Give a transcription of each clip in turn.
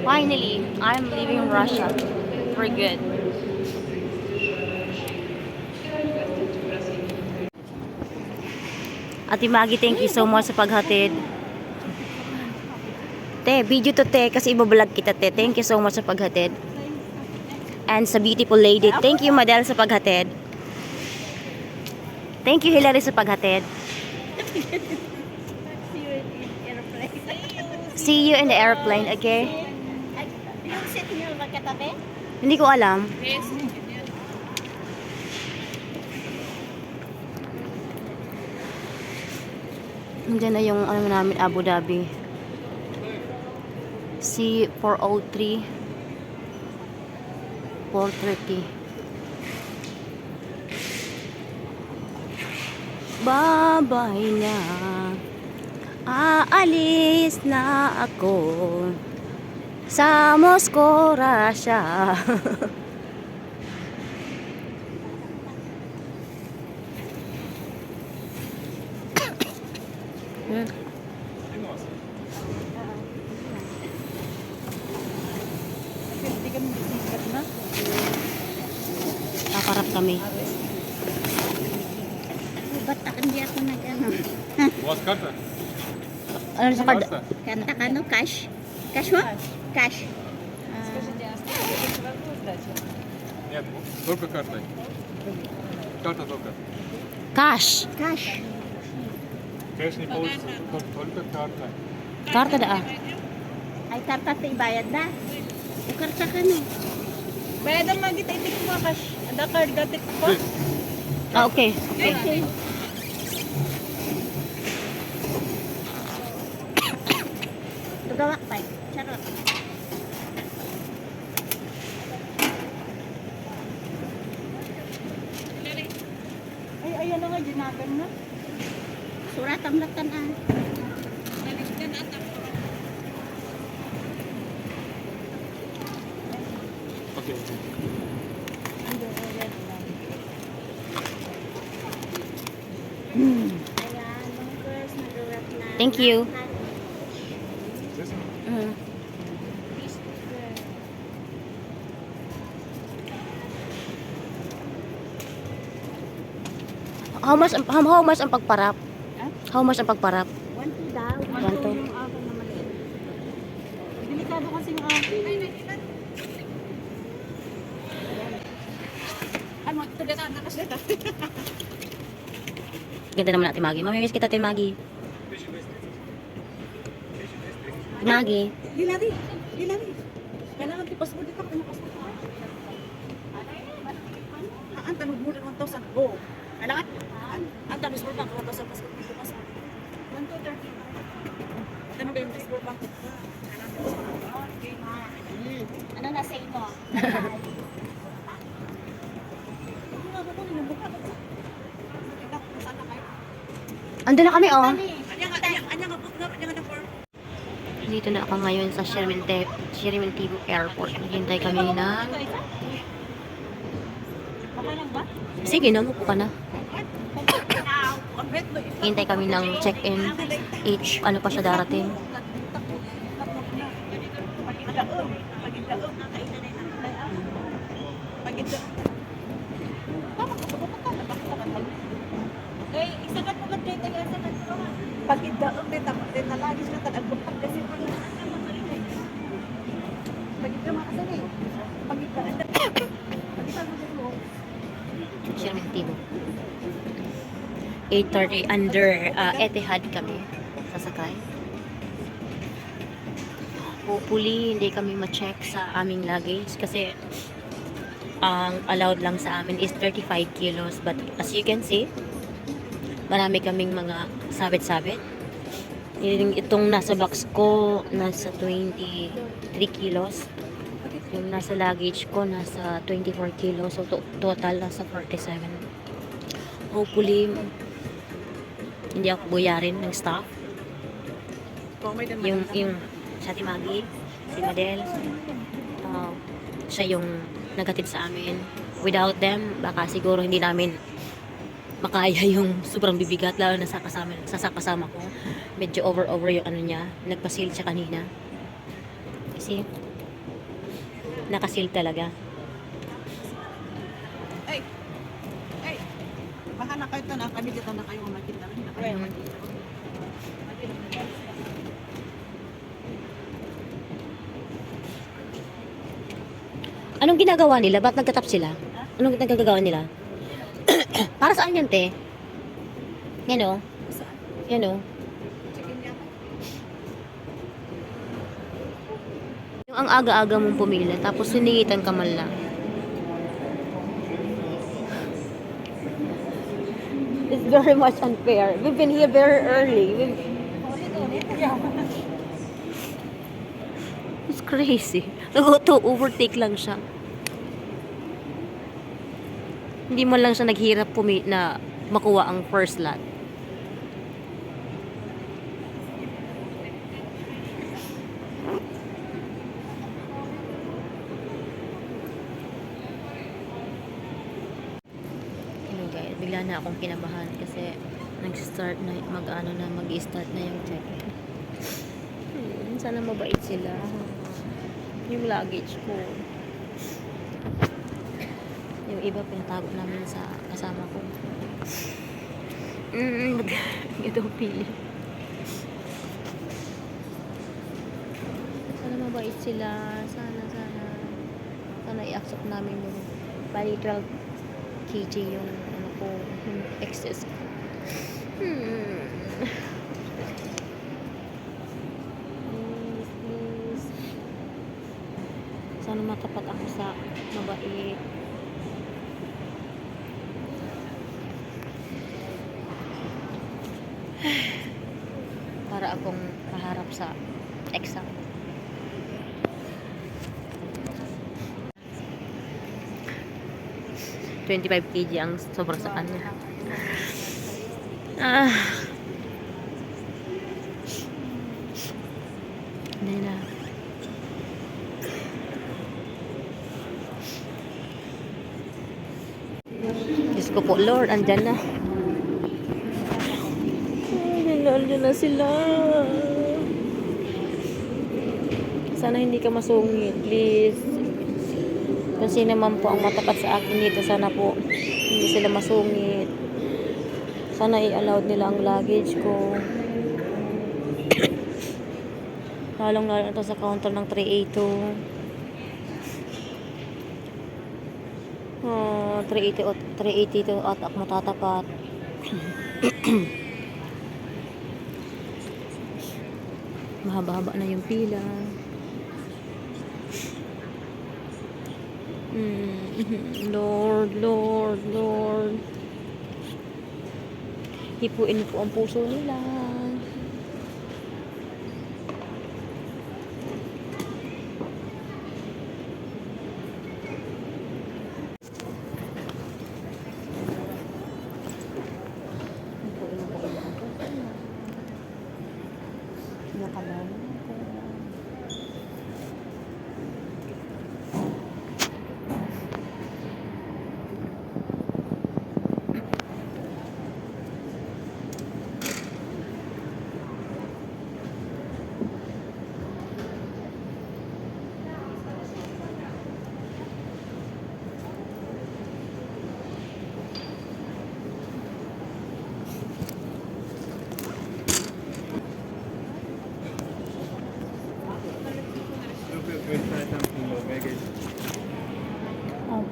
Finally, I'm leaving Russia for good. Ate Maggie, thank you so much sa paghatid. Te, video to te, kasi ibablog kita te. Thank you so much sa paghatid. And sa beautiful lady, thank you Madel sa paghatid. Thank you Hilary sa paghatid. See you in the airplane, okay? Yung seat niyo magkatabi? Hindi ko alam. Nandiyan na yung ano namin, Abu Dhabi. C403 430. Bye-bye na. Aalis na ako sa Moscow, Russia. Hindi kami bisikat na. Paparap kami. Ba't hindi ako nag-ano? У вас карта? Ano sa kad? Карта? Kanta ka no? Cash? Cash mo? Cash. Нет, только картой. Карта только. Cash. Cash. Кэш не получится, только карта. Karta daa. Ay, tartat ibayad na. Ukarta ka no? Bayad ang magita itik mo cash. Ada card gatik ko. Здесь. Ah, okay. Okay. Tugawak pa. Charot. Ay, ayan na nga, ginagan na. Surat ang latan ah. Окей. Ayan, mga girls, nag-wrap na. Thank you. Здесь? Mm. How much ang pagparap? How much ang pagparap? 1-2 daw. 1-2. Yung ako na maliit. Delikado kasi yung ako. Ay, mo, ito dito, nakas dito. Ganda naman natin Maggie. Mamimiss kita Ate Maggie. Maggie. Hilary, Hilary. Kailangan tipas mo dito, pinapas mo. Ang tanong mo rin 1,000. Go. Kailangan? Ang tanong mo lang, 1,000 pas ko dito pas. 1,230. Tanong ba yung disco bank? Ano na say mo? Andun na kami oh. Anya nga po, anya nga na for. Dito na ako ngayon sa Sheremetyevo Airport. Naghintay kami na... Okay lang ba? Sige na, mupo ka na. Ang bet mo, Hintay kami ng check-in. Ano pa siya darating. Eh, isagat mo ganda tayo sa nagkawa. Pag-idaog din na lagi sila talagbukag kasi pag-ida makasali. Pag-ida mo din mo. Sheremetyevo. 8:30 under Etihad kami sasakay. Hopefully, hindi kami ma-check sa aming luggage kasi ang allowed lang sa amin is 35 kilos. But as you can see, marami kaming mga sabit-sabit. Itong nasa box ko, nasa 23 kilos. Yung nasa luggage ko, nasa 24 kilos. So, total, nasa 47. Hopefully, hindi ako buyarin ng staff. Yung si Ate Maggie, si Madel, siya yung nagatid sa amin. Without them, baka siguro hindi namin makaya yung sobrang bibigat, lalo na sa kasama ko. Medyo over yung ano niya, nagpasil siya kanina. Kasi Nakasil talaga. Ay! Ay! Baka na kayo na, kami dito na kayo makita rin. Na kayo makita. Anong ginagawa nila? Ba't nagtatap sila? Anong nagagawa nila? Para saan yan, te? Yan o. Yan o. Yung ang aga-aga mong pumila, tapos siningitan ka man lang. It's very much unfair. We've been here very early. It's crazy. Nag-auto-overtake lang siya. Hindi mo lang siya naghirap na makuha ang first lot. Hello guys, bigla na akong kinabahan kasi nag-start na, mag-start na yung check-in. Sana mabait sila. Yung luggage ko. Yung iba pinatago namin sa kasama ko. Ito pili. Sana mabait sila. Sana i-accept namin yung bali 12 kg yung ano ko, yung excess. Please. Sana matapat ako sa mabait. Para akong kaharap sa exam. $25 kg ang sobra sa kanya. Hindi na. Diyos ko po, Lord, andyan na. Andyan na sila. Sana hindi ka masungit, please. Kung sino man po ang matapat sa akin dito, sana po hindi sila masungit. Sana i-allowed nila ang luggage ko. Lalong lalo na to sa counter ng 382. 382 at ako matatapat. Mahaba-haba na yung pila. Lord. Hipuin po ang puso nila. Nakabahan ako.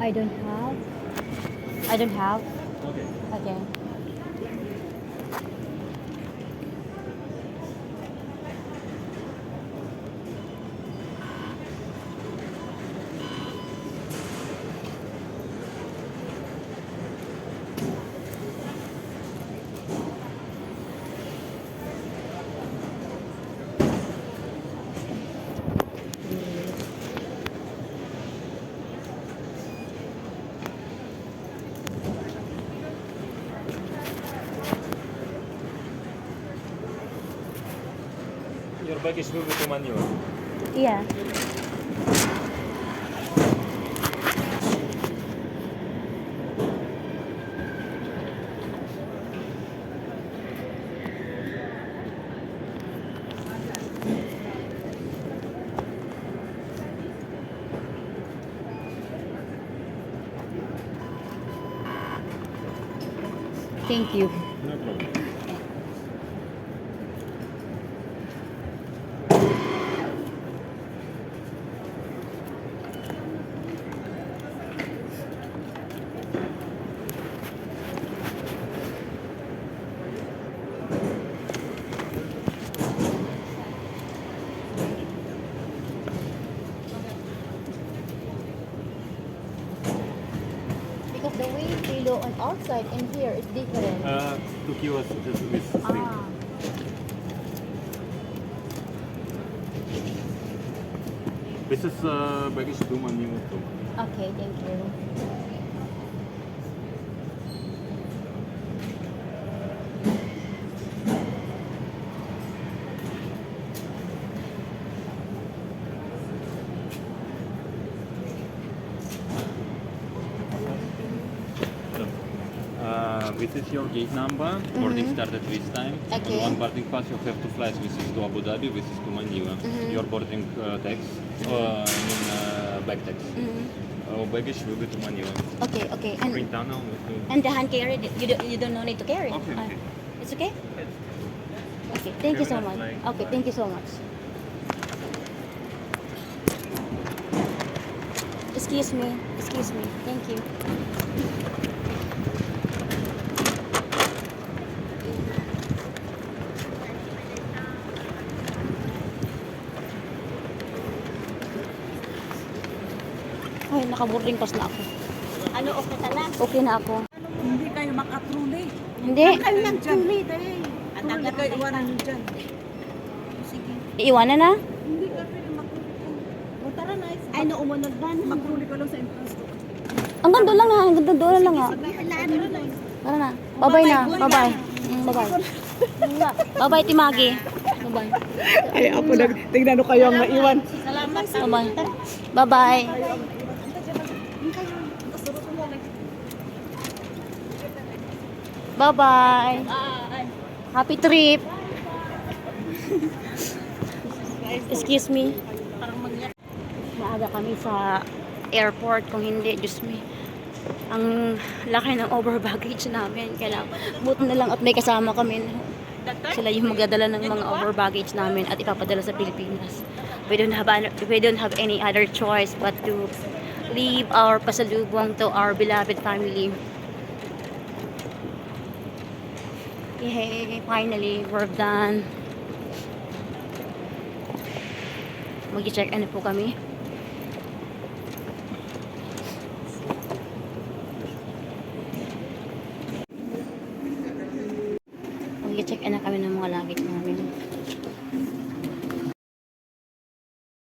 I don't have. Okay. Your bag is moving to manual. Yeah. Thank you. No problem. Because the way kilo on outside and here is different. 2 kilos just with steak. Ah. This is baggage to Manila too. Okay, thank you. This is your gate number. Boarding started this time. Okay. On one boarding pass you have two flights. This is to Abu Dhabi, this is to Manila. Your boarding tax, bag tax. Baggage will be to Manila. Okay, okay. Bring down now. And the hand carry, you don't know need to carry. Okay, okay. It's okay? Okay, thank you so Very much. nice flight. Okay, thank you so much. Excuse me. Excuse me. Thank you. Ay, naka-boarding pass na ako. Ano, okay ka na? Okay na ako. Hindi kayo makatruli. Hindi. Kayo lang tuloy, dahil. At Hindi agad kayo iwanan nyo dyan. Sige. Iiwanan na? Hindi ka pwede makruli ko. O tara na. Ay, naumunod ba? Makruli ko lang sa entrance ko. Ang ganda lang nga. Ang ganda doon lang nga. Alaan mo doon. Tara na. Bye-bye na. Bye-bye. Bye-bye. Bye-bye, Timagi. Bye-bye. Ay, ako tingnan nyo kayo ang naiwan. Salamat. Bye-bye. Bye-bye. Bye-bye. Happy trip. Excuse me. Maaga kami sa airport. Kung hindi, Diyos me. Ang laki ng over baggage namin. Kailangan, buti na lang at may kasama kami. Sila yung magdadala ng mga over baggage namin at ipapadala sa Pilipinas. We don't have any other choice but to leave our pasalubong to our beloved family. Yay, finally, we're done. Mag-check ano po kami. Mag-check in na kami ng mga luggage namin.